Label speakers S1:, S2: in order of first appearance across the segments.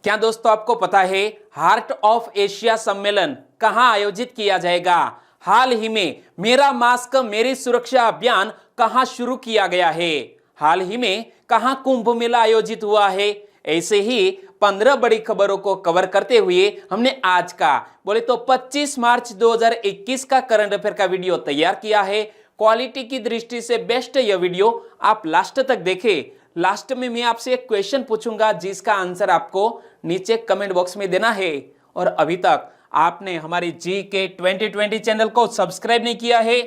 S1: क्या दोस्तों आपको पता है हार्ट ऑफ एशिया सम्मेलन कहां आयोजित किया जाएगा? हाल ही में मेरा मास्क मेरी सुरक्षा अभियान कहां शुरू किया गया है? हाल ही में कहां कुंभ मेला आयोजित हुआ है? ऐसे ही 15 बड़ी खबरों को कवर करते हुए हमने आज का बोले तो 25 मार्च 2021 का करंट अफेयर का वीडियो तैयार किया है। क्वालिटी की दृष्टि से बेस्ट यह वीडियो आप लास्ट तक देखें। लास्ट में मैं आपसे एक क्वेश्चन पूछूंगा जिसका आंसर आपको नीचे कमेंट बॉक्स में देना है। और अभी तक आपने हमारी GK 2020 चैनल को सब्सक्राइब नहीं किया है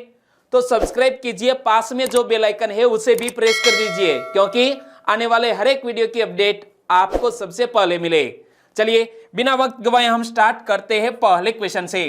S1: तो सब्सक्राइब कीजिए, पास में जो बेल आइकन है उसे भी प्रेस कर दीजिए क्योंकि आने वाले हर एक वीडियो की अपडेट आपको सबसे पहले मिले। चलिए बिना वक्त गवाए हम स्टार्ट करते हैं पहले क्वेश्चन से।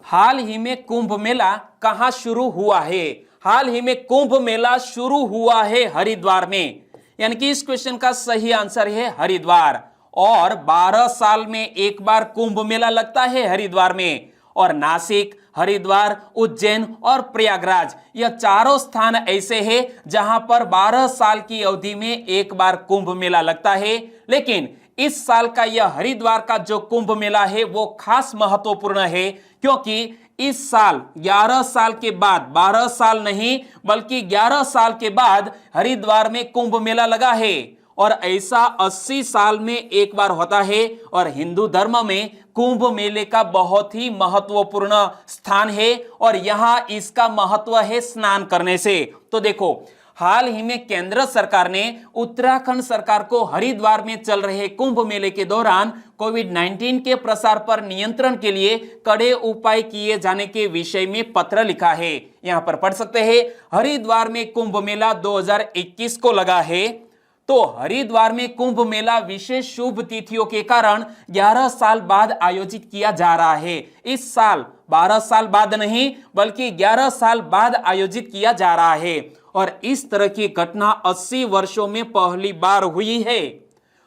S1: हाल ही में कुंभ मेला कहां शुरू हुआ है? हाल ही में कुंभ मेला शुरू हुआ है हरिद्वार में, यानी कि इस क्वेश्चन का सही आंसर है हरिद्वार। और 12 साल में एक बार कुंभ मेला लगता है हरिद्वार में। और नासिक, हरिद्वार, उज्जैन और प्रयागराज यह चारों स्थान ऐसे हैं जहां पर 12 साल की अवधि में एक बार कुंभ मेला लगता है। लेकिन इस साल का यह हरिद्वार का जो कुंभ मेला है वो खास महत्वपूर्ण है क्योंकि इस साल 11 साल के बाद, 12 साल नहीं बल्कि 11 साल के बाद हरिद्वार में कुंभ मेला लगा है। और ऐसा 80 साल में एक बार होता है। और हिंदू धर्म में कुंभ मेले का बहुत ही महत्वपूर्ण स्थान है और यहां इसका महत्व है स्नान करने से। तो देखो, हाल ही में केंद्र सरकार ने उत्तराखंड सरकार को हरिद्वार में चल रहे कुंभ मेले के दौरान कोविड-19 के प्रसार पर नियंत्रण के लिए कड़े उपाय किए जाने के विषय में पत्र लिखा है। यहां पर पढ़ सकते हैं, हरिद्वार में कुंभ मेला 2021 को लगा है। तो हरिद्वार में कुंभ मेला विशेष शुभ तिथियों के कारण 11 साल बाद आयोजित किया जा रहा है। इस साल 12 साल बाद नहीं बल्कि 11 साल बाद आयोजित किया जा रहा है। और इस तरह की घटना 80 वर्षों में पहली बार हुई है।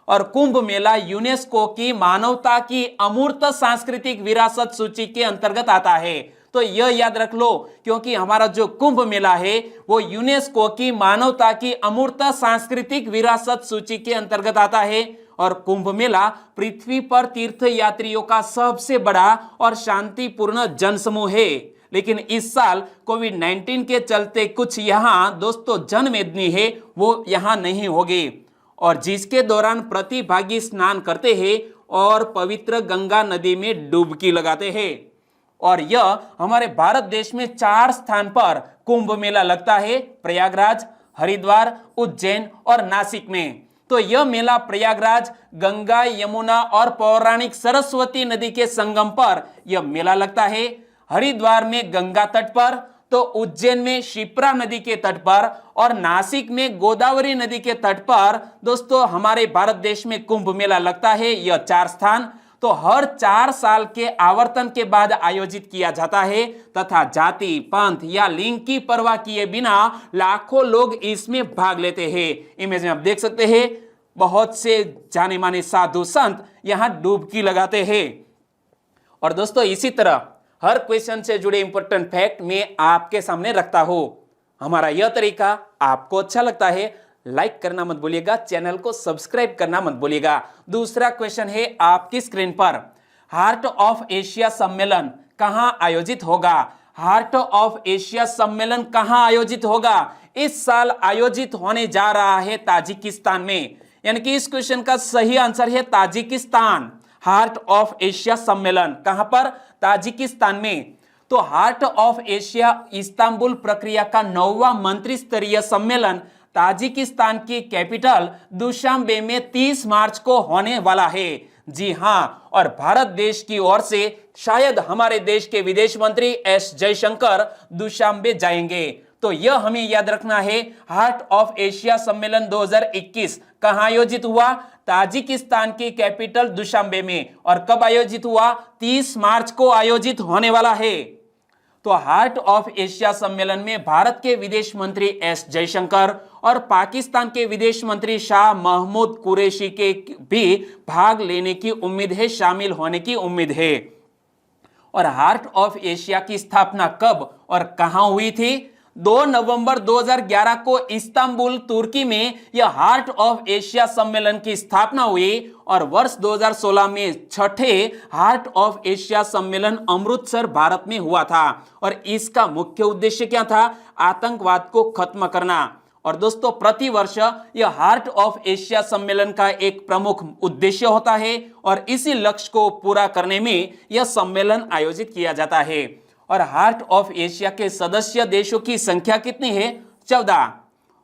S1: और कुंभ मेला यूनेस्को की मानवता की अमूर्त सांस्कृतिक विरासत सूची के अंतर्गत आता है। तो यह याद रख लो क्योंकि हमारा जो कुंभ मेला है वो यूनेस्को की मानवता की अमूर्त सांस्कृतिक विरासत सूची के अंतर्गत आता है। और कुंभ मेला पृथ्वी पर तीर्थ यात्रियों का सबसे बड़ा और शांतिपूर्ण जनसमूह है। लेकिन इस साल कोविड-19 के चलते कुछ यहाँ दोस्तों जनमेदनी है वो यहाँ नहीं होगी और जिसके दौरान प्रतिभागी स्नान करते हैं और पवित्र गंगा नदी में डुबकी लगाते हैं। और यह हमारे भारत देश में 4 स्थान पर कुंभ मेला लगता है, प्रयागराज, हरिद्वार, उज्जैन और नासिक में। तो यह मेला प्रयागराज गंगा, यमुना और पौराणिक सरस्वती नदी के संगम पर यह मेला लगता है। हरिद्वार में गंगा तट पर, तो उज्जैन में शिप्रा नदी के तट पर और नासिक में गोदावरी नदी के तट पर दोस्तों हमारे भारत देश में कुंभ मेला लगता है। यह 4 स्थान तो हर 4 साल के आवर्तन के बाद आयोजित किया जाता है तथा जाति, पंथ या लिंग की परवाह किए बिना लाखों लोग इसमें भाग लेते हैं। इमेज में आप देख सकते हैं बहुत से जाने माने साधु संत यहां डुबकी लगाते हैं। और दोस्तों इसी तरह हर क्वेश्चन से जुड़े इंपॉर्टेंट फैक्ट मैं आपके सामने रखता हूं। हमारा यह तरीका आपको अच्छा लगता है, लाइक करना मत भूलिएगा, चैनल को सब्सक्राइब करना मत भूलिएगा। दूसरा क्वेश्चन है आपकी स्क्रीन पर, हार्ट ऑफ एशिया सम्मेलन कहां आयोजित होगा? हार्ट ऑफ एशिया सम्मेलन कहां आयोजित होगा? इस साल आयोजित होने जा रहा है ताजिकिस्तान में, यानी कि इस क्वेश्चन का सही आंसर है ताजिकिस्तान। हार्ट ऑफ एशिया सम्मेलन कहां पर? ताजिकिस्तान में। तो हार्ट ऑफ एशिया इस्तांबुल प्रक्रिया का 9वां मंत्री स्तरीय सम्मेलन ताजिकिस्तान की कैपिटल दुशांबे में 30 मार्च को होने वाला है। जी हां, और भारत देश की ओर से शायद हमारे देश के विदेश मंत्री एस जयशंकर दुशांबे जाएंगे। तो यह हमें याद रखना है, हार्ट ऑफ एशिया सम्मेलन 2021 कहां आयोजित हुआ? ताजिकिस्तान की कैपिटल दुशांबे में। और कब आयोजित हुआ? 30 मार्च को आयोजित होने वाला है। तो हार्ट ऑफ एशिया सम्मेलन में भारत के विदेश मंत्री एस जयशंकर और पाकिस्तान के विदेश मंत्री शाह महमूद कुरैशी के भी भाग लेने की उम्मीद है, शामिल होने की उम्मीद है। और हार्ट ऑफ एशिया की स्थापना कब और कहां हुई थी? 2 नवंबर 2011 को इस्तांबुल तुर्की में यह हार्ट ऑफ एशिया सम्मेलन की स्थापना हुई और वर्ष 2016 में छठे हार्ट ऑफ एशिया सम्मेलन अमृतसर भारत में हुआ था और इसका मुख्य उद्देश्य क्या था? आतंकवाद को खत्म करना। और दोस्तों प्रतिवर्ष यह हार्ट ऑफ एशिया सम्मेलन का एक प्रमुख उद्देश्य होता है और इसी लक्ष्य को पूरा करने में यह सम्मेलन आयोजित किया जाता है। और हार्ट ऑफ एशिया के सदस्य देशों की संख्या कितनी है? 14।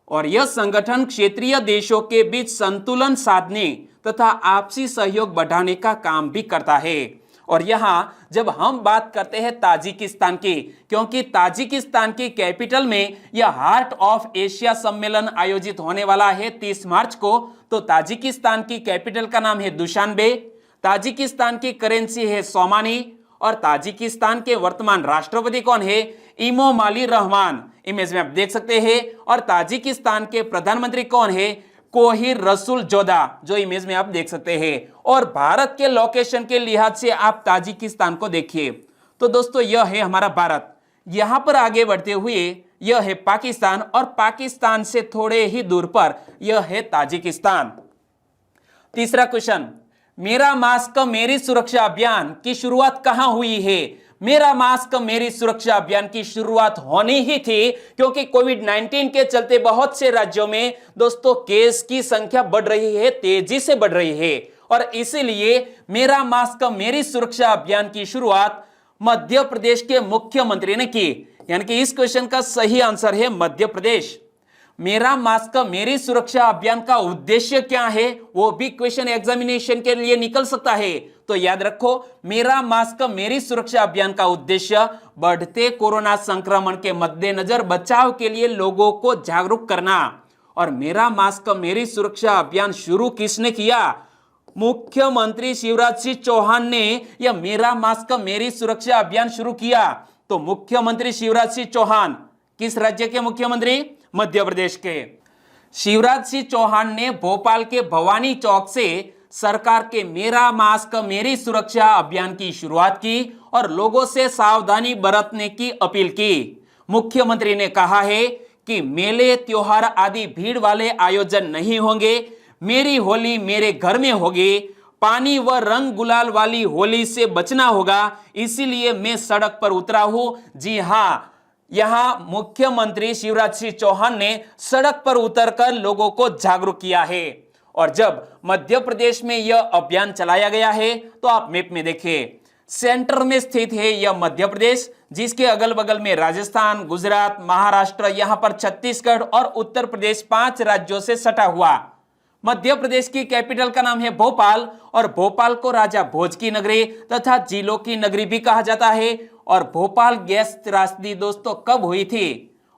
S1: और यह संगठन क्षेत्रीय देशों के बीच संतुलन साधने तथा आपसी सहयोग बढ़ाने का काम भी करता है। और यहां जब हम बात करते हैं ताजिकिस्तान की, क्योंकि ताजिकिस्तान की कैपिटल में यह हार्ट ऑफ एशिया सम्मेलन आयोजित होने वाला है 30 मार्च को, तो ताजिकिस्तान की कैपिटल का नाम है दुशानबे। ताजिकिस्तान की करेंसी है सोमानी और ताजिकिस्तान के वर्तमान राष्ट्रपति कौन है? इमोमाली रहमान, इमेज में आप देख सकते हैं। और ताजिकिस्तान के प्रधानमंत्री कौन है? कोहिर रसूल जोदा, जो इमेज में आप देख सकते हैं। और भारत के लोकेशन के लिहाज से आप ताजिकिस्तान को देखिए तो दोस्तों यह है हमारा भारत। यहां पर आगे बढ़ते हुए यह है पाकिस्तान और पाकिस्तान से थोड़े ही दूर पर यह है ताजिकिस्तान। तीसरा क्वेश्चन, मेरा मास्क मेरी सुरक्षा अभियान की शुरुआत कहां हुई है? मेरा मास्क मेरी सुरक्षा अभियान की शुरुआत होनी ही थी क्योंकि कोविड-19 के चलते बहुत से राज्यों में दोस्तों केस की संख्या बढ़ रही है, तेजी से बढ़ रही है और इसीलिए मेरा मास्क मेरी सुरक्षा अभियान की शुरुआत मध्य प्रदेश के मुख्यमंत्री ने की। यानी कि इस क्वेश्चन का सही आंसर है मध्य प्रदेश। मेरा मास्क मेरी सुरक्षा अभियान का उद्देश्य क्या है वो भी क्वेश्चन एग्जामिनेशन के लिए निकल सकता है, तो याद रखो मेरा मास्क मेरी सुरक्षा अभियान का उद्देश्य बढ़ते कोरोना संक्रमण के मद्देनजर बचाव के लिए लोगों को जागरूक करना। और मेरा मास्क मेरी सुरक्षा अभियान शुरू किसने किया? मुख्यमंत्री शिवराज सिंह चौहान ने यह मेरा मास्क मेरी सुरक्षा अभियान शुरू किया। तो मुख्यमंत्री शिवराज सिंह चौहान किस राज्य के मुख्यमंत्री? मध्य प्रदेश के। शिवराज सिंह चौहान ने भोपाल के भवानी चौक से सरकार के मेरा मास्क मेरी सुरक्षा अभियान की शुरुआत की और लोगों से सावधानी बरतने की अपील की। मुख्यमंत्री ने कहा है कि मेले त्योहार आदि भीड़ वाले आयोजन नहीं होंगे, मेरी होली मेरे घर में होगी, पानी व रंग गुलाल वाली होली से बचना होगा, इसीलिए मैं सड़क पर उतरा हूं। जी हां, यहां मुख्यमंत्री शिवराज सिंह चौहान ने सड़क पर उतरकर लोगों को जागरूक किया है। और जब मध्य प्रदेश में यह अभियान चलाया गया है तो आप मैप में देखिए, सेंटर में स्थित है यह मध्य प्रदेश, जिसके अगल बगल में राजस्थान, गुजरात, महाराष्ट्र, यहां पर छत्तीसगढ़ और उत्तर प्रदेश 5 राज्यों से सटा हुआ। मध्य प्रदेश की कैपिटल का नाम है भोपाल और भोपाल को राजा भोज की नगरी तथा जिलों की नगरी भी कहा जाता है। और भोपाल गैस त्रासदी दोस्तों कब हुई थी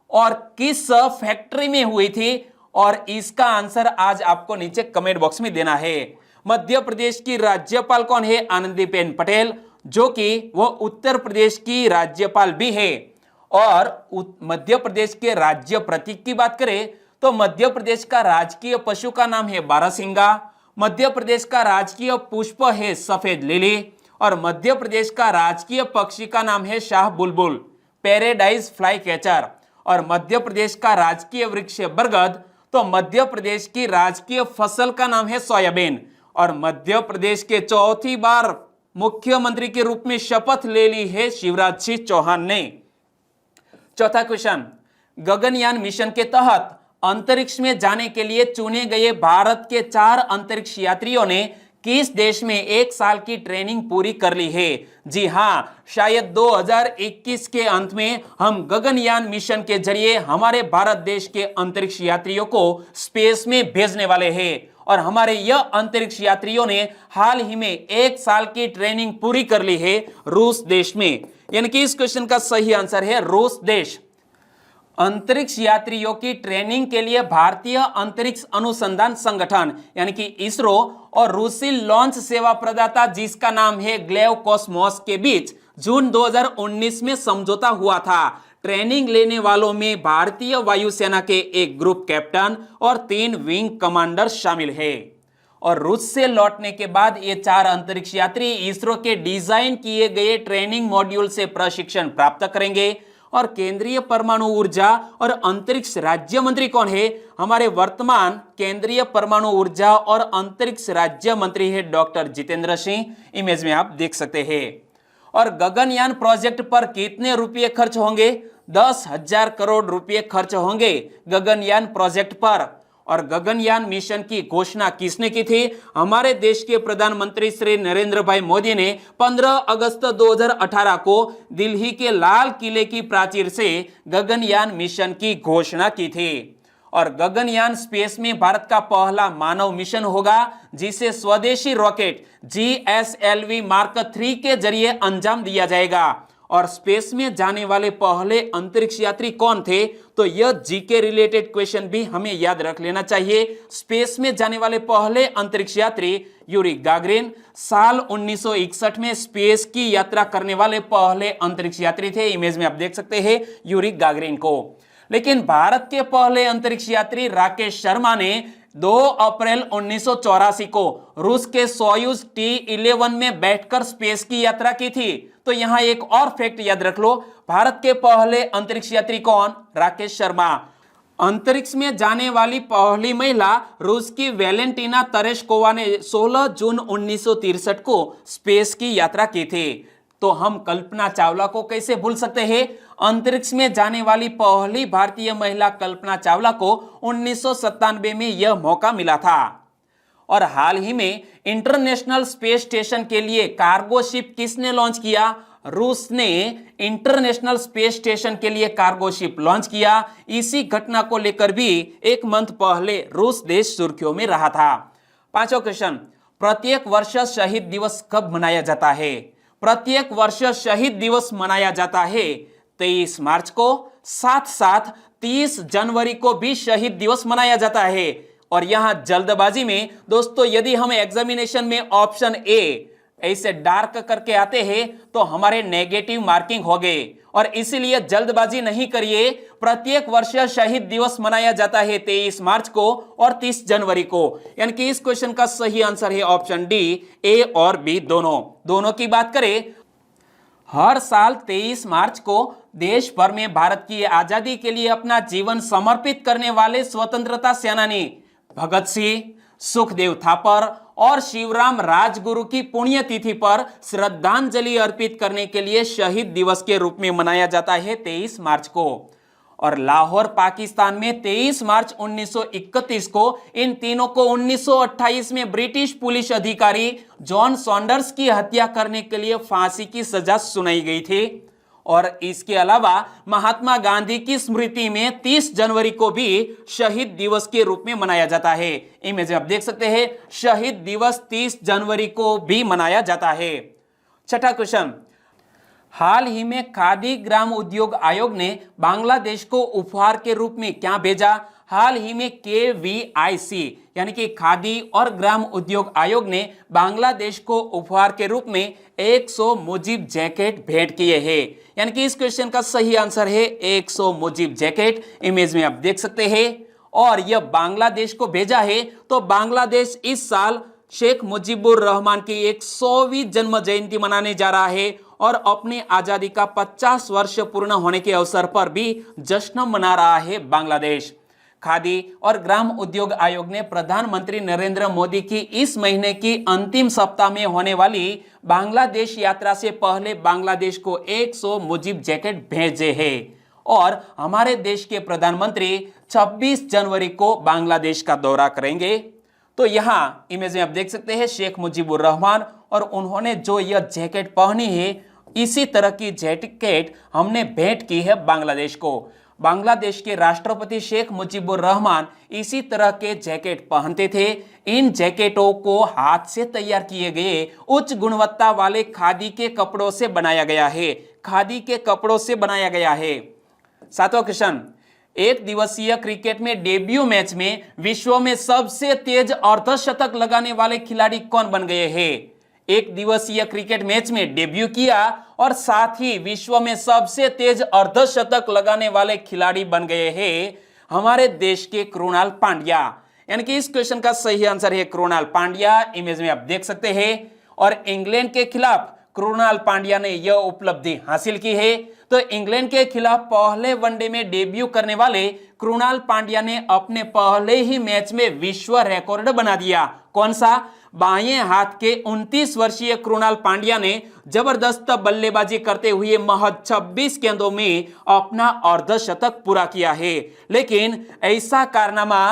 S1: और किस फैक्ट्री में हुई थी? और इसका आंसर आज आपको नीचे कमेंट बॉक्स में देना है। मध्य प्रदेश की राज्यपाल कौन है? आनंदीबेन पटेल, जो कि वो उत्तर प्रदेश की राज्यपाल भी है। और मध्य प्रदेश के राज्य प्रतीक की बात करें तो मध्य प्रदेश का राजकीय पशु का नाम है बारहसिंगा, मध्य प्रदेश का राजकीय पुष्प है सफेद लिली और मध्य प्रदेश का राजकीय पक्षी का नाम है शाह बुलबुल, पैराडाइज फ्लाई कैचर। और मध्य प्रदेश का राजकीय वृक्ष है बरगद। तो मध्य प्रदेश की राजकीय फसल का नाम है सोयाबीन। और मध्य प्रदेश के चौथी बार मुख्यमंत्री के रूप में शपथ ले ली है शिवराज सिंह चौहान ने। चौथा क्वेश्चन, गगनयान मिशन के तहत अंतरिक्ष में जाने के लिए चुने गए भारत के 4 अंतरिक्ष यात्रियों ने किस देश में 1 साल की ट्रेनिंग पूरी कर ली है? जी हां, शायद 2021 के अंत में हम गगनयान मिशन के जरिए हमारे भारत देश के अंतरिक्ष यात्रियों को स्पेस में भेजने वाले हैं। और हमारे यह अंतरिक्ष यात्रियों ने हाल ही में 1 साल की ट्रेनिंग पूरी कर ली है रूस देश में। यानी कि इस क्वेश्चन का सही आंसर है रूस देश। अंतरिक्ष यात्रियों की ट्रेनिंग के लिए भारतीय अंतरिक्ष अनुसंधान संगठन यानी कि इसरो और रूसी लॉन्च सेवा प्रदाता जिसका नाम है ग्लेव कॉस्मोस के बीच जून 2019 में समझौता हुआ था। ट्रेनिंग लेने वालों में भारतीय वायुसेना के एक ग्रुप कैप्टन और 3 विंग कमांडर शामिल है। और रूस से लौटने के बाद ये 4 अंतरिक्ष यात्री इसरो के डिजाइन किए गए ट्रेनिंग मॉड्यूल से प्रशिक्षण प्राप्त करेंगे और केंद्रीय परमाणु ऊर्जा और अंतरिक्ष राज्य मंत्री कौन है? हमारे वर्तमान केंद्रीय परमाणु ऊर्जा और अंतरिक्ष राज्य मंत्री है डॉक्टर जितेंद्र सिंह। इमेज में आप देख सकते हैं। और गगनयान प्रोजेक्ट पर कितने रुपए खर्च होंगे? 10,000 करोड़ रुपए खर्च होंगे गगनयान प्रोजेक्ट पर। और गगनयान मिशन की घोषणा किसने की थी? हमारे देश के प्रधानमंत्री श्री नरेंद्र भाई मोदी ने 15 अगस्त 2018 को दिल्ली के लाल किले की प्राचीर से गगनयान मिशन की घोषणा की थी। और गगनयान स्पेस में भारत का पहला मानव मिशन होगा, जिसे स्वदेशी रॉकेट GSLV मार्क 3 के जरिए अंजाम दिया जाएगा। और स्पेस में जाने वाले पहले अंतरिक्ष यात्री कौन थे? तो यह जीके रिलेटेड क्वेश्चन भी हमें याद रख लेना चाहिए। स्पेस में जाने वाले पहले अंतरिक्ष यात्री यूरी गागरिन साल 1961 में स्पेस की यात्रा करने वाले पहले अंतरिक्ष यात्री थे। इमेज में आप देख सकते हैं यूरी गागरिन को। लेकिन भारत के पहले अंतरिक्ष यात्री राकेश शर्मा ने 2 अप्रैल 1984 को रूस के सोयूज T11 में बैठकर स्पेस की यात्रा की थी। तो यहां एक और फैक्ट याद रख लो, भारत के पहले अंतरिक्ष यात्री कौन? राकेश शर्मा। अंतरिक्ष में जाने वाली पहली महिला रूस की वैलेंटीना तेरेश्कोवा ने 16 जून 1963 को स्पेस की यात्रा की थी। तो हम कल्पना चावला को कैसे भूल सकते हैं? अंतरिक्ष में जाने वाली पहली भारतीय महिला कल्पना चावला को 1997 में यह मौका मिला था। और हाल ही में इंटरनेशनल स्पेस स्टेशन के लिए कार्गो शिप किसने लॉन्च किया? रूस ने इंटरनेशनल स्पेस स्टेशन के लिए कार्गो शिप लॉन्च किया। इसी घटना को लेकर भी एक मंथ पहले रूस देश सुर्खियों में रहा था। 5वां क्वेश्चन, प्रत्येक वर्ष शहीद दिवस कब मनाया जाता है? प्रत्येक वर्ष शहीद दिवस मनाया जाता है 23 मार्च को, साथ साथ 30 जनवरी को भी शहीद दिवस मनाया जाता है। और यहां जल्दबाजी में दोस्तों, यदि हम एग्जामिनेशन में ऑप्शन ए ऐसे डार्क करके आते हैं तो हमारे नेगेटिव मार्किंग हो गए। और इसीलिए जल्दबाजी नहीं करिए। प्रत्येक वर्ष शहीद दिवस मनाया जाता है 23 मार्च को और 30 जनवरी को। यानी कि इस क्वेश्चन का सही आंसर है ऑप्शन डी, ए और बी दोनों की बात करें, हर साल 23 मार्च को देश भर में भारत की आजादी के लिए अपना जीवन समर्पित करने वाले स्वतंत्रता सेनानी भगत सिंह, सुखदेव थापर और शिवराम राजगुरु की पुण्यतिथि पर श्रद्धांजलि अर्पित करने के लिए शहीद दिवस के रूप में मनाया जाता है 23 मार्च को। और लाहौर पाकिस्तान में 23 मार्च 1931 को इन तीनों को 1928 में ब्रिटिश पुलिस अधिकारी जॉन सॉन्डर्स की हत्या करने के लिए फांसी की सजा सुनाई गई थी। और इसके अलावा महात्मा गांधी की स्मृति में 30 जनवरी को भी शहीद दिवस के रूप में मनाया जाता है। इमेज में आप देख सकते हैं शहीद दिवस 30 जनवरी को भी मनाया जाता है। 6वां क्वेश्चन, हाल ही में खादी ग्राम उद्योग आयोग ने बांग्लादेश को उपहार के रूप में क्या भेजा? हाल ही में KVIC यानी कि खादी और ग्राम उद्योग आयोग ने बांग्लादेश को उपहार के रूप में 100 मुजीब जैकेट भेंट किए हैं। यानी कि इस क्वेश्चन का सही आंसर है 100 मुजीब जैकेट। इमेज में आप देख सकते हैं। और यह बांग्लादेश को भेजा है तो बांग्लादेश इस साल शेख मुजीबुर रहमान की 100वीं जन्म जयंती मनाने जा रहा है और अपनी आजादी का 50 वर्ष पूर्ण होने के अवसर पर भी जश्न मना रहा है बांग्लादेश। खादी और ग्राम उद्योग आयोग ने प्रधानमंत्री नरेंद्र मोदी की इस महीने की अंतिम सप्ताह में होने वाली बांग्लादेश यात्रा से पहले बांग्लादेश को 100 मुजीब जैकेट भेजे हैं। और हमारे देश के प्रधानमंत्री 26 जनवरी को बांग्लादेश का दौरा करेंगे। तो यहां इमेज में आप देख सकते हैं शेख मुजीबुर रहमान, और उन्होंने जो यह जैकेट पहनी है इसी तरह की जैकेट हमने भेंट की है बांग्लादेश को। बांग्लादेश के राष्ट्रपति शेख मुजीबुर रहमान इसी तरह के जैकेट पहनते थे। इन जैकेटों को हाथ से तैयार किए गए उच्च गुणवत्ता वाले खादी के कपड़ों से बनाया गया है। खादी के कपड़ों से बनाया गया है। 7वां क्वेश्चन, एक दिवसीय क्रिकेट में डेब्यू मैच में विश्व में सबसे तेज अर्धशतक लगाने वाले खिलाड़ी कौन बन गए हैं? एक दिवसीय क्रिकेट मैच में डेब्यू किया और साथ ही विश्व में सबसे तेज अर्धशतक लगाने वाले खिलाड़ी बन गए हैं हमारे देश के कृणाल पांड्या। यानी कि इस क्वेश्चन का सही आंसर है कृणाल पांड्या। इमेज में आप देख सकते हैं। और इंग्लैंड के खिलाफ कृणाल पांड्या ने यह उपलब्धि हासिल की है। तो इंग्लैंड के खिलाफ पहले वनडे में डेब्यू करने वाले कृणाल पांड्या ने अपने पहले ही मैच में विश्व रिकॉर्ड बना दिया। कौन सा? बाएं हाथ के 29 वर्षीय कृणाल पांड्या ने जबरदस्त बल्लेबाजी करते हुए महज 26 गेंदों में अपना अर्धशतक पूरा किया है। लेकिन ऐसा कारनामा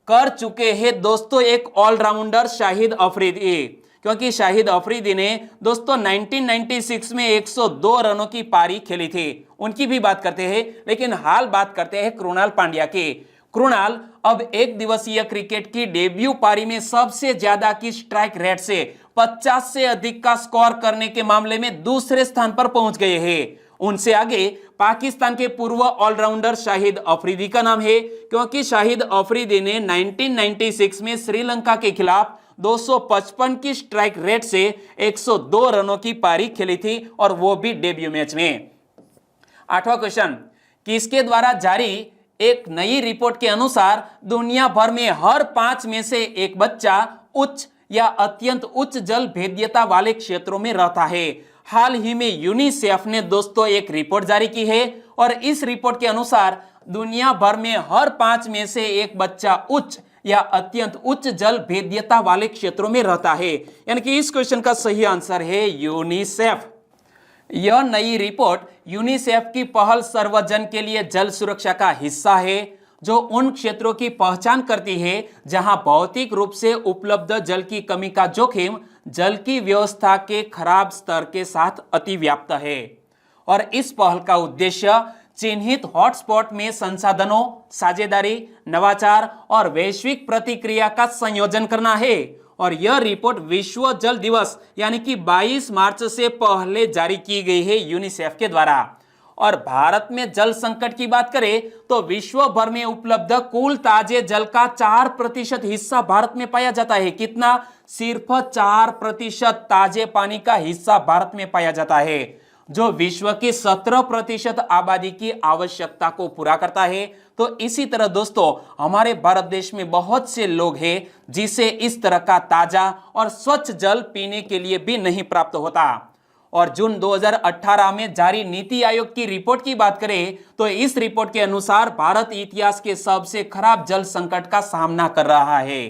S1: कर चुके हैं दोस्तों एक ऑलराउंडर शाहिद अफरीदी, क्योंकि शाहिद अफरीदी ने दोस्तों 1996 में 102 रनों की पारी खेली थी, उनकी भी बात करते हैं। लेकिन हाल बात करते हैं कृणाल पांड्या की। कृणाल अब एक दिवसीय क्रिकेट की डेब्यू पारी में सबसे ज्यादा की स्ट्राइक रेट से 50 से अधिक का स्कोर करने के मामले में दूसरे स्थान पर पहुंच गए हैं। उनसे आगे पाकिस्तान के पूर्व ऑलराउंडर शाहिद अफरीदी का नाम है, क्योंकि शाहिद अफरीदी ने 1996 में श्रीलंका के खिलाफ 255 की स्ट्राइक रेट से 102 रनों की पारी खेली थी, और वो भी डेब्यू मैच में। 8वां क्वेश्चन, किसके द्वारा जारी एक नई रिपोर्ट के अनुसार दुनिया भर में हर 5 में से एक बच्चा उच्च या अत्यंत उच्च जल भेद्यता वाले क्षेत्रों में रहता है? हाल ही में यूनिसेफ ने दोस्तों एक रिपोर्ट जारी की है, और इस रिपोर्ट के अनुसार दुनिया भर में हर 5 में से एक बच्चा उच्च या अत्यंत उच्च जल भेद्यता वाले क्षेत्रों में रहता है। यानी कि इस क्वेश्चन का सही आंसर है यूनिसेफ। यह नई रिपोर्ट यूनिसेफ की पहल सर्वजन के लिए जल सुरक्षा का हिस्सा है, जो उन क्षेत्रों की पहचान करती है जहां भौतिक रूप से उपलब्ध जल की कमी का जोखिम जल की व्यवस्था के खराब स्तर के साथ अतिव्याप्त है। और इस पहल का उद्देश्य चिन्हित हॉटस्पॉट में संसाधनों, साझेदारी, नवाचार और वैश्विक प्रतिक्रिया का संयोजन करना है। और यह रिपोर्ट विश्व जल दिवस यानी कि 22 मार्च से पहले जारी की गई है यूनिसेफ के द्वारा। और भारत में जल संकट की बात करें तो विश्व भर में उपलब्ध कुल ताजे जल का 4% हिस्सा भारत में पाया जाता है। कितना? सिर्फ 4% ताजे पानी का हिस्सा भारत में पाया जाता है, जो विश्व की 17% आबादी की आवश्यकता को पूरा करता है। तो इसी तरह दोस्तों हमारे भारत देश में बहुत से लोग हैं जिसे इस तरह का ताजा और स्वच्छ जल पीने के लिए भी नहीं प्राप्त होता। और जून 2018 में जारी नीति आयोग की रिपोर्ट की बात करें तो इस रिपोर्ट के अनुसार भारत इतिहास के सबसे खराब जल संकट का सामना कर रहा है।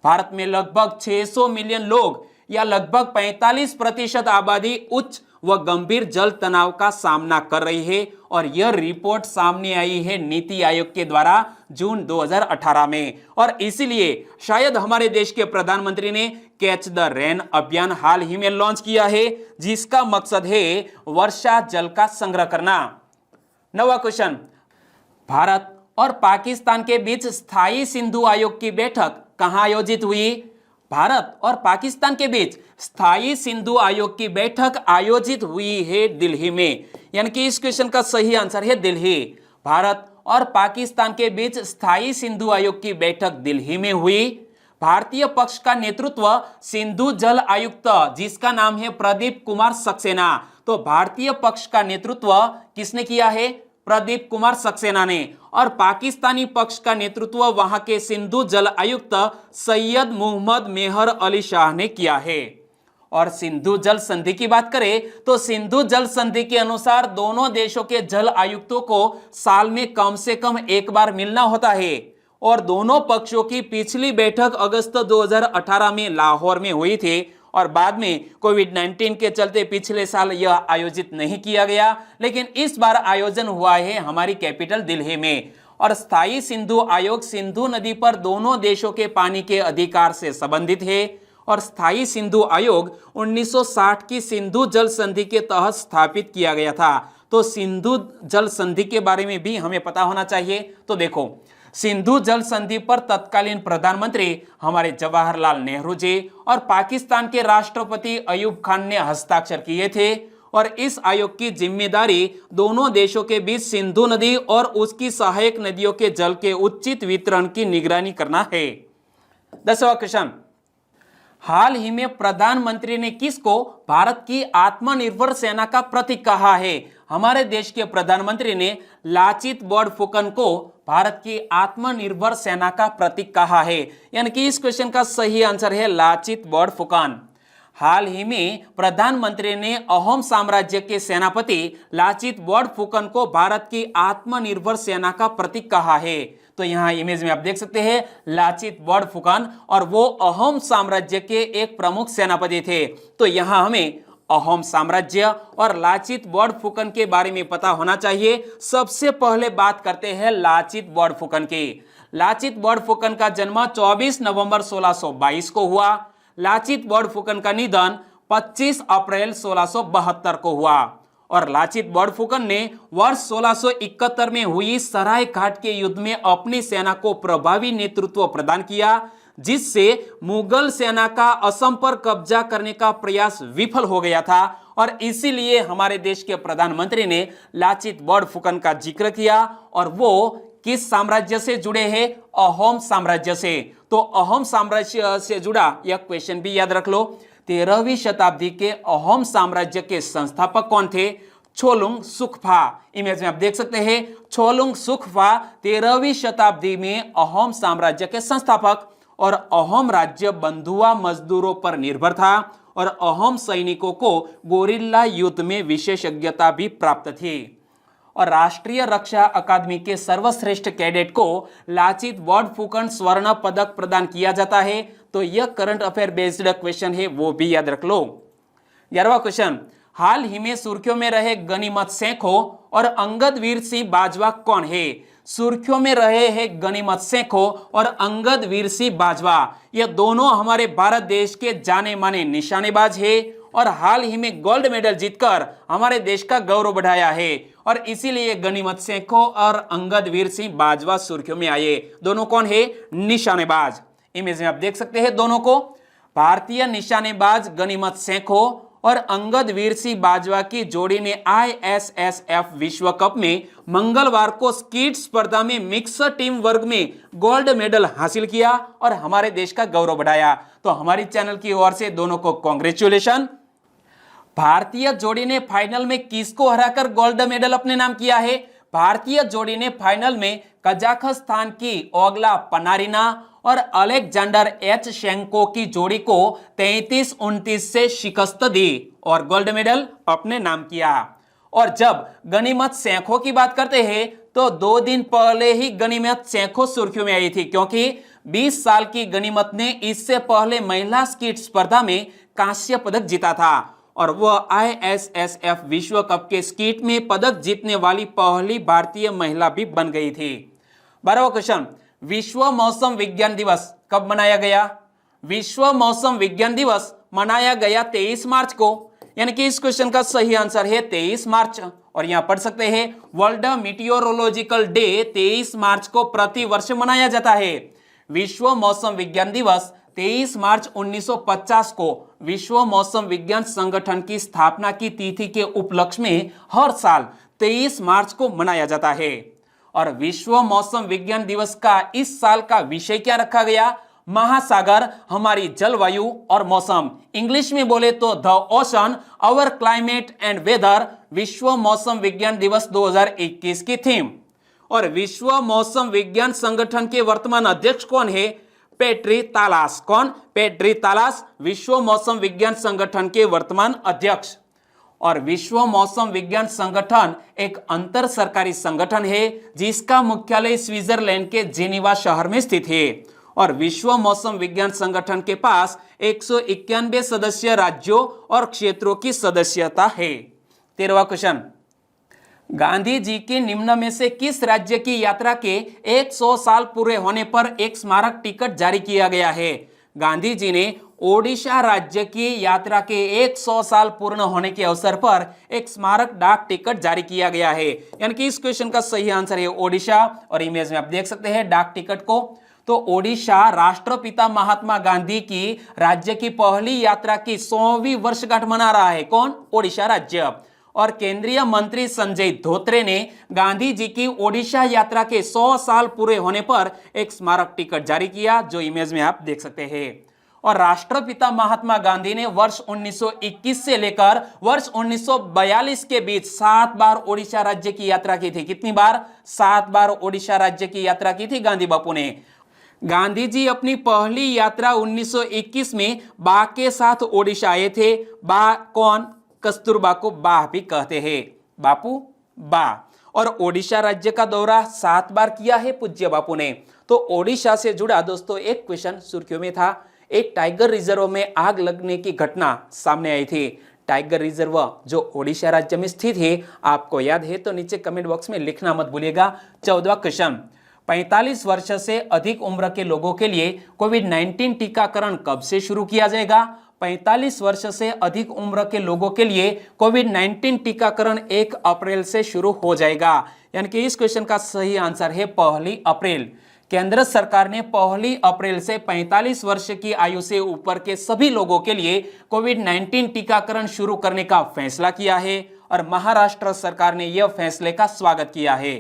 S1: भारत में लगभग 600 मिलियन लोग या लगभग 45% आबादी उच्च व गंभीर जल तनाव का सामना कर रही है। और यह रिपोर्ट सामने आई है नीति आयोग के द्वारा जून 2018 में। और इसीलिए शायद हमारे देश के प्रधानमंत्री ने कैच द रेन अभियान हाल ही में लॉन्च किया है, जिसका मकसद है वर्षा जल का संग्रह करना। 9वां क्वेश्चन, भारत और पाकिस्तान के बीच स्थायी सिंधु आयोग की बैठक कहां आयोजित हुई? भारत और पाकिस्तान के बीच स्थायी सिंधु आयोग की बैठक आयोजित हुई है दिल्ली में। यानी कि इस क्वेश्चन का सही आंसर है दिल्ली। भारत और पाकिस्तान के बीच स्थायी सिंधु आयोग की बैठक दिल्ली में हुई। भारतीय पक्ष का नेतृत्व सिंधु जल आयुक्त, जिसका नाम है प्रदीप कुमार सक्सेना, तो भारतीय पक्ष का नेतृत्व किसने किया है? प्रदीप कुमार सक्सेना ने। और पाकिस्तानी पक्ष का नेतृत्व वहां के सिंधु जल आयुक्त सैयद मोहम्मद मेहर अली शाह ने किया है। और सिंधु जल संधि की बात करें तो सिंधु जल संधि के अनुसार दोनों देशों के जल आयुक्तों को साल में कम से कम एक बार मिलना होता है। और दोनों पक्षों की पिछली बैठक अगस्त 2018 में लाहौर में हुई थी, और बाद में कोविड-19 के चलते पिछले साल यह आयोजित नहीं किया गया, लेकिन इस बार आयोजन हुआ है हमारी कैपिटल दिल्ली में। और स्थायी सिंधु आयोग सिंधु नदी पर दोनों देशों के पानी के अधिकार से संबंधित है। और स्थायी सिंधु आयोग 1960 की सिंधु जल संधि के तहत स्थापित किया गया था। तो सिंधु जल संधि के बारे में भी हमें पता होना चाहिए। तो देखो, सिंधु जल संधि पर तत्कालीन प्रधानमंत्री हमारे जवाहरलाल नेहरू जी और पाकिस्तान के राष्ट्रपति अयूब खान ने हस्ताक्षर किए थे। और इस आयोग की जिम्मेदारी दोनों देशों के बीच सिंधु नदी और उसकी सहायक नदियों के जल के उचित वितरण की निगरानी करना है। 10वां क्वेश्चन, हाल ही में प्रधानमंत्री ने किसको भारत की आत्मनिर्भर सेना का प्रतीक कहा है? हमारे देश के प्रधानमंत्री ने लाचित बोरफुकन को भारत की आत्मनिर्भर सेना का प्रतीक कहा है। यानी कि इस क्वेश्चन का सही आंसर है लाचित बोरफुकन। हाल ही में प्रधानमंत्री ने अहोम साम्राज्य के सेनापति लाचित बोरफुकन को भारत की आत्मनिर्भर सेना का प्रतीक कहा है। तो यहाँ इमेज में आप देख सकते हैं लाचित बोरफुकन, और वो अहोम साम्राज्य के एक प्रमुख सेनापति थे। तो यहाँ हमें अहोम साम्राज्य और लाचित बोरफुकन के बारे में पता होना चाहिए। सबसे पहले बात करते हैं लाचित बोरफुकन की। लाचित बोरफुकन का जन्म 24 नवंबर 1622 को हुआ। लाचित बोरफुकन का निधन 25 अप्रैल 1672 को हुआ। और लाचित बोरफुकन ने वर्ष 1671 में हुई सराय घाट के युद्ध में अपनी सेना को प्रभावी नेतृत्व प्रदान किया, जिससे मुगल सेना का असम पर कब्जा करने का प्रयास विफल हो गया था। और इसीलिए हमारे देश के प्रधानमंत्री ने लाचित बोरफुकन का जिक्र किया। और वो किस साम्राज्य से जुड़े हैं? अहोम साम्राज्य से। तो अहोम साम्राज्य से जुड़ा यह क्वेश्चन भी याद रख लो। 13वीं शताब्दी के अहोम साम्राज्य के संस्थापक कौन थे? छोलुंग सुखफा। इमेज में आप देख सकते हैं छोलुंग सुखफा 13वीं शताब्दी में अहोम साम्राज्य के संस्थापक। और अहोम राज्य बंधुआ मजदूरों पर निर्भर था और अहोम सैनिकों को गोरिल्ला युद्ध में विशेषज्ञता भी प्राप्त थी। और राष्ट्रीय रक्षा अकादमी के सर्वश्रेष्ठ कैडेट को लाचित बोरफुकन स्वर्ण पदक प्रदान किया जाता है। तो यह करंट अफेयर बेस्ड क्वेश्चन है, वो भी याद रख लो। 11वां क्वेश्चन, हाल ही में सुर्खियों में रहे गनीमत सेखो और अंगद वीर सिंह बाजवा कौन है? सुर्खियों में रहे हैं गनीमत सेखो और अंगद वीर सिंह बाजवा। ये दोनों हमारे भारत देश के जाने माने निशानेबाज है और हाल ही में गोल्ड मेडल जीतकर हमारे देश का गौरव बढ़ाया है। और इसीलिए गनीमत सेखो और अंगद वीर सिंह बाजवा सुर्खियों में आए। दोनों कौन है? निशानेबाज। इमेज में आप देख सकते हैं दोनों को। भारतीय निशानेबाज गनीमत सेखो और अंगद वीर सिंह बाजवा की जोड़ी ने ISSF विश्व कप में मंगलवार को स्कीट स्पर्धा में मिक्सर टीम वर्ग में गोल्ड मेडल हासिल किया और हमारे देश का गौरव बढ़ाया। तो हमारी चैनल की ओर से दोनों को कांग्रेचुलेशन। भारतीय जोड़ी ने फाइनल में किसको हराकर गोल्ड मेडल अपने नाम किया है? भारतीय जोड़ी ने फाइनल में कजाकिस्तान की ओगला पनारिना और अलेक्जेंडर शेंको की जोड़ी को 33-29 से शिकस्त दी और गोल्ड मेडल अपने नाम किया। और जब गनीमत सेखो की बात करते हैं तो 2 दिन पहले ही गनीमत सेखो सुर्खियों में आई थी, क्योंकि 20 साल की गनीमत ने इससे पहले महिला स्कीट स्पर्धा में कांस्य पदक जीता था और वह ISSF विश्व कप के स्कीट में पदक जीतने वाली पहली भारतीय महिला भी बन गई थी। 12वां क्वेश्चन, विश्व मौसम विज्ञान दिवस कब मनाया गया? विश्व मौसम विज्ञान दिवस मनाया गया 23 मार्च को, यानी कि इस क्वेश्चन का सही आंसर है 23 मार्च। और यहां पढ़ सकते हैं वर्ल्ड मीटियोरोलॉजिकल डे 23 मार्च को प्रति वर्ष मनाया जाता है। विश्व मौसम विज्ञान दिवस 23 मार्च 1950 को विश्व मौसम विज्ञान संगठन की स्थापना की तिथि के उपलक्ष्य में हर साल 23 मार्च को मनाया जाता है। और विश्व मौसम विज्ञान दिवस का इस साल का विषय क्या रखा गया? महासागर, हमारी जलवायु और मौसम। इंग्लिश में बोले तो the ocean, our climate and weather. विश्व मौसम विज्ञान दिवस 2021 की थीम। और विश्व मौसम विज्ञान संगठन के वर्तमान अध्यक्ष कौन है? पेट्री तालास। कौन? पेट्री तालास विश्व मौसम विज्ञान संगठन के वर्तमान अध्यक्ष। और विश्व मौसम विज्ञान संगठन एक अंतर सरकारी संगठन है जिसका मुख्यालय स्विट्जरलैंड के जेनीवा शहर में स्थित है। और विश्व मौसम विज्ञान संगठन के पास 191 सदस्य राज्यों और क्षेत्रों की सदस्यता है। 13वां क्वेश्चन, गांधी जी के निम्न में से किस राज्य की यात्रा के 100 साल पूरे होने पर एक स्मारक टिकट जारी किया गया है? गांधी जी ने ओडिशा राज्य की यात्रा के 100 साल पूर्ण होने के अवसर पर एक स्मारक डाक टिकट जारी किया गया है, यानी कि इस क्वेश्चन का सही आंसर है ओडिशा। और इमेज में आप देख सकते हैं डाक टिकट को। तो ओडिशा राष्ट्रपिता महात्मा गांधी की राज्य की पहली यात्रा की 100वीं वर्षगांठ मना रहा है। कौन? ओडिशा राज्य। और केंद्रीय मंत्री संजय धोत्रे ने गांधी जी की ओडिशा यात्रा के 100 साल पूरे होने पर एक स्मारक टिकट जारी किया, जो इमेज में आप देख सकते हैं। और राष्ट्रपिता महात्मा गांधी ने वर्ष 1921 से लेकर वर्ष 1942 के बीच 7 बार ओडिशा राज्य की यात्रा की थी। कितनी बार? 7 बार ओडिशा राज्य की यात्रा की थी गांधी बापू ने। गांधी जी अपनी पहली यात्रा 1921 में बा के साथ ओडिशा आए थे। बा कौन? कस्तूरबा को बा भी कहते हैं। बापू बा। और ओडिशा राज्य का दौरा 7 बार किया है पूज्य बापू ने। तो ओडिशा से जुड़ा दोस्तों एक क्वेश्चन सुर्खियों में था। एक टाइगर रिजर्व में आग लगने की घटना सामने आई थी। टाइगर रिजर्व जो ओडिशा राज्य में स्थित है, आपको याद है तो नीचे कमेंट बॉक्स में लिखना मत भूलिएगा। 14वां क्वेश्चन, 45 वर्ष से अधिक उम्र के लोगों के लिए कोविड-19 टीकाकरण कब से शुरू किया जाएगा? 45 वर्ष से अधिक उम्र के लोगों के लिए कोविड-19 टीकाकरण 1 अप्रैल से शुरू हो जाएगा। यानी कि इस क्वेश्चन का सही आंसर है 1 अप्रैल। केंद्र सरकार ने 1 अप्रैल से 45 वर्ष की आयु से ऊपर के सभी लोगों के लिए कोविड-19 टीकाकरण शुरू करने का फैसला किया है और महाराष्ट्र सरकार ने यह फैसले का स्वागत किया है।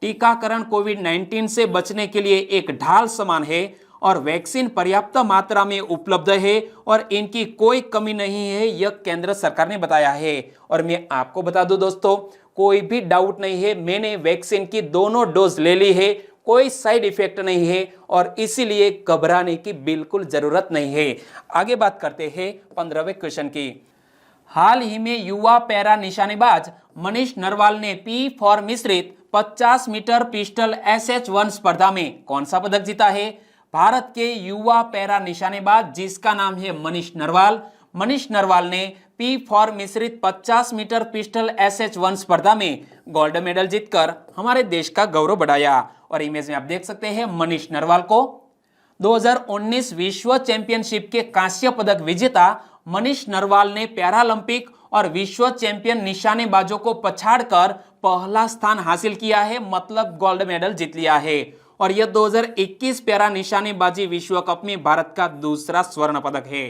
S1: टीकाकरण कोविड-19 से बचने के लिए एक ढाल समान है और वैक्सीन पर्याप्त मात्रा में उपलब्ध है और इनकी कोई कमी नहीं है, यह केंद्र सरकार ने बताया है। और मैं आपको बता दूं दोस्तों, कोई भी डाउट नहीं है, मैंने वैक्सीन की दोनों डोज ले ली है, कोई साइड इफेक्ट नहीं है और इसीलिए घबराने की बिल्कुल जरूरत नहीं है। आगे बात करते हैं 15वें क्वेश्चन की। हाल ही में युवा पैरा निशानेबाज मनीष नरवाल ने पी फॉर मिश्रित 50 मीटर पिस्टल SH1 स्पर्धा में कौन सा पदक जीता है? भारत के युवा पैरा निशानेबाज जिसका नाम है मनीष नरवाल ने पी फॉर मिश्रित 50 मीटर पिस्टल SH1 स्पर्धा में गोल्ड मेडल जीतकर हमारे देश का गौरव बढ़ाया। और इमेज में आप देख सकते हैं मनीष नरवाल को। 2019 विश्व चैंपियनशिप के कांस्य पदक विजेता मनीष नरवाल ने पैरालंपिक और विश्व चैंपियन निशानेबाजों को पछाड़कर पहला स्थान हासिल किया है, मतलब गोल्ड मेडल जीत लिया है। और यह 2021 पैरा निशानेबाजी विश्व कप में भारत का दूसरा स्वर्ण पदक है।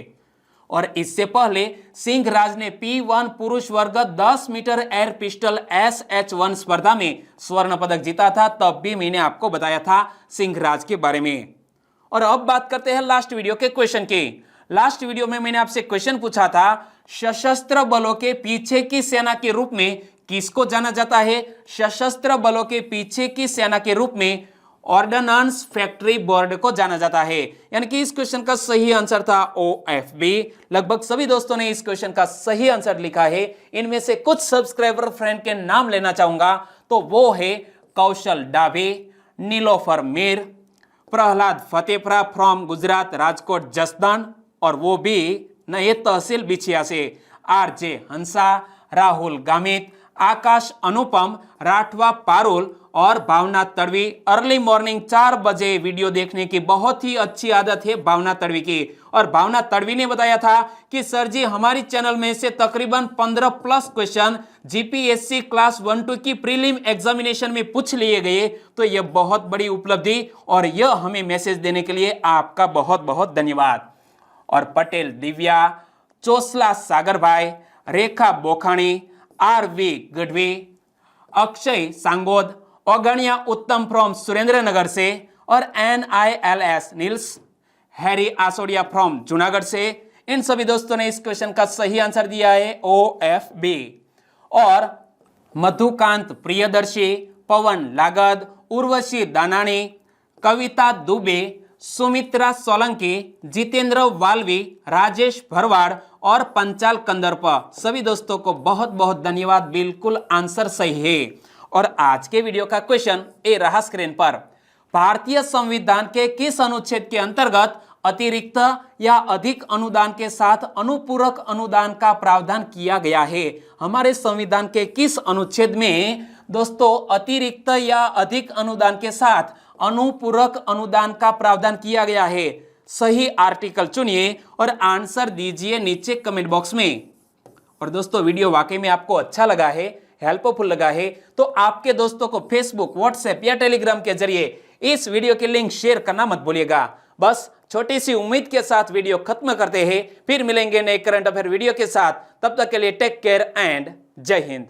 S1: और इससे पहले सिंह राज ने P1 पुरुष वर्ग 10 मीटर एयर पिस्टल SH1 स्पर्धा में स्वर्ण पदक जीता था, तब भी मैंने आपको बताया था सिंह राज के बारे में। और अब बात करते हैं लास्ट वीडियो के क्वेश्चन की। लास्ट वीडियो में मैंने आपसे क्वेश्चन पूछा था, सशस्त्र बलों के पीछे की सेना के रूप में किसको जाना जाता है? सशस्त्र बलों के पीछे की सेना के रूप में ऑर्डिनेंस फैक्ट्री बोर्ड को जाना जाता है। यानी कि इस क्वेश्चन का सही आंसर था OFB। लगभग सभी दोस्तों ने इस क्वेश्चन का सही आंसर लिखा है। इनमें से कुछ सब्सक्राइबर फ्रेंड के नाम लेना चाहूंगा, तो वो है कौशल डाबे, नीलोफर मीर, प्रहलाद फतेपुरा फ्रॉम गुजरात राजकोट जसदन, और वो भी नए तहसील बिछिया से, RJ हंसा, राहुल गामित, आकाश अनुपम, राठवा पारुल और भावना तड़वी। अर्ली मॉर्निंग 4 बजे वीडियो देखने की बहुत ही अच्छी आदत है भावना तड़वी की। और भावना तड़वी ने बताया था कि सर जी हमारी चैनल में से तकरीबन 15+ क्वेश्चन GPSC क्लास 1-2 की प्रीलिम एग्जामिनेशन में पूछ लिए गए, तो यह बहुत बड़ी उपलब्धि और यह हमें मैसेज देने के लिए आपका बहुत बहुत धन्यवाद। और पटेल दिव्या, चोसला सागर भाई, रेखा बोखाणी, RV गढ़वी, अक्षय सांगोद, ओगणिया उत्तम फ्रॉम सुरेंद्रनगर से, और NILS Nils, Harry Asodiya from Junagadh से। इन सभी दोस्तों ने इस क्वेश्चन का सही आंसर दिया है OFB। और मधुकांत प्रियदर्शी, पवन लागद, उर्वशी दानानी, कविता दुबे, सुमित्रा सोलंकी, जितेंद्र वाल्वी, राजेश भरवाड़ और पंचाल कंदर्प, सभी दोस्तों को बहुत बहुत धन्यवाद। बिल्कुल आंसर सही है। और आज के वीडियो का क्वेश्चन ए रहा स्क्रीन पर। भारतीय संविधान के किस अनुच्छेद के अंतर्गत अतिरिक्त या अधिक अनुदान के साथ अनुपूरक अनुदान का प्रावधान किया गया है? हमारे संविधान के किस अनुच्छेद में दोस्तों अतिरिक्त या अधिक अनुदान के साथ अनुपूरक अनुदान का प्रावधान किया गया है? सही आर्टिकल चुनिए और आंसर दीजिए नीचे कमेंट बॉक्स में। और दोस्तों वीडियो वाकई में आपको अच्छा लगा है, हेल्पफुल लगा है, तो आपके दोस्तों को फेसबुक, व्हाट्सएप या टेलीग्राम के जरिए इस वीडियो की लिंक शेयर करना मत भूलिएगा। बस छोटी सी उम्मीद के साथ वीडियो खत्म करते हैं, फिर मिलेंगे नए करंट अफेयर वीडियो के साथ। तब तक के लिए टेक केयर एंड जय हिंद।